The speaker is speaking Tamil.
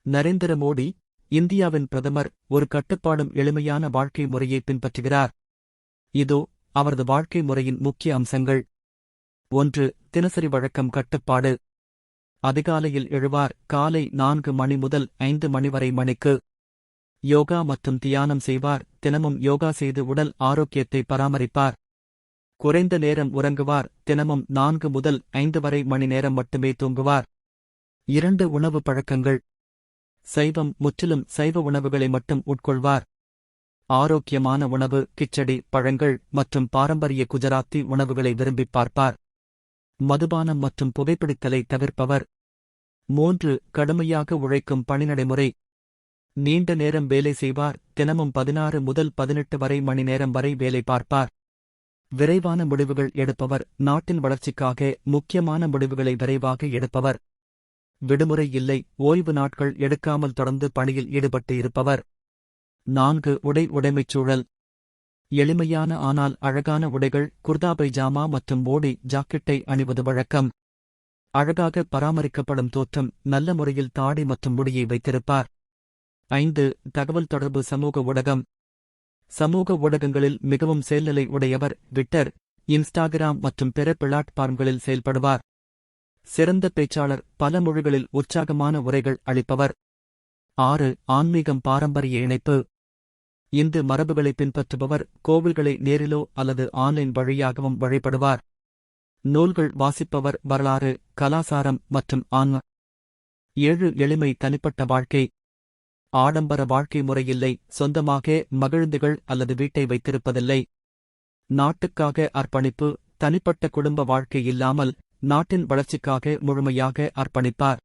நரேந்திர மோடி, இந்தியாவின் பிரதமர், ஒரு கட்டுப்பாடும் எளிமையான வாழ்க்கை முறையை பின்பற்றுகிறார். இதோ அவரது வாழ்க்கை முறையின் முக்கிய அம்சங்கள். 1. தினசரி வழக்கம் கட்டுப்பாடு. அதிகாலையில் எழுவார். காலை 4 மணி முதல் 5 மணி வரை மணிக்கு யோகா மற்றும் தியானம் செய்வார். தினமும் யோகா செய்து உடல் ஆரோக்கியத்தை பராமரிப்பார். குறைந்த நேரம் உறங்குவார். தினமும் 4 முதல் 5 வரை மணி நேரம் மட்டுமே தூங்குவார். 2. உணவு பழக்கங்கள். சைவம். முற்றிலும் சைவ உணவுகளை மட்டும் உட்கொள்வார். ஆரோக்கியமான உணவு, கிச்சடி, பழங்கள் மற்றும் பாரம்பரிய குஜராத்தி உணவுகளை விரும்பிப் பார்ப்பார். மதுபானம் மற்றும் புகைப்பிடித்தலை தவிர்ப்பவர். 3. கடுமையாக உழைக்கும் பணி நடைமுறை. நீண்ட நேரம் வேலை செய்வார். தினமும் 16 முதல் 18 வரை மணி நேரம் வரை வேலை பார்ப்பார். விரைவான முடிவுகள் எடுப்பவர். நாட்டின் வளர்ச்சிக்காக முக்கியமான முடிவுகளை விரைவாக எடுப்பவர். விடுமுறை இல்லை. ஓய்வு நாட்கள் எடுக்காமல் தொடர்ந்து பணியில் ஈடுபட்டு இருப்பவர். 4. உடைமைச்சூழல். எளிமையான ஆனால் அழகான உடைகள், குர்தா பைஜாமா மற்றும் மோடி ஜாக்கெட்டை அணிவது வழக்கம். அழகாக பராமரிக்கப்படும் தோற்றம். நல்ல முறையில் தாடி மற்றும் முடியை வைத்திருப்பார். 5. தகவல் தொடர்பு. சமூக ஊடகம். சமூக ஊடகங்களில் மிகவும் செயல்நிலை உடையவர். ட்விட்டர், இன்ஸ்டாகிராம் மற்றும் பிற பிளாட்பார்ம்களில் செயல்படுவார். சிறந்த பேச்சாளர். பல மொழிகளில் உற்சாகமான உரைகள் அளிப்பவர். 6. ஆன்மீகம். பாரம்பரிய இணைப்பு. இந்து மரபுகளை பின்பற்றுபவர். கோவில்களை நேரிலோ அல்லது ஆன்லைன் வழியாகவும் வழிபடுவார். நூல்கள் வாசிப்பவர். வரலாறு, கலாசாரம் மற்றும் ஆன்ம. 7. எளிமை. தனிப்பட்ட வாழ்க்கை. ஆடம்பர வாழ்க்கை முறையில்லை. சொந்தமாக மகிழுந்துகள் அல்லது வீட்டை வைத்திருப்பதில்லை. நாட்டுக்காக அர்ப்பணிப்பு. தனிப்பட்ட குடும்ப வாழ்க்கை இல்லாமல் நாட்டின் வளர்ச்சிக்காக முழுமையாக அர்ப்பணிப்பார்.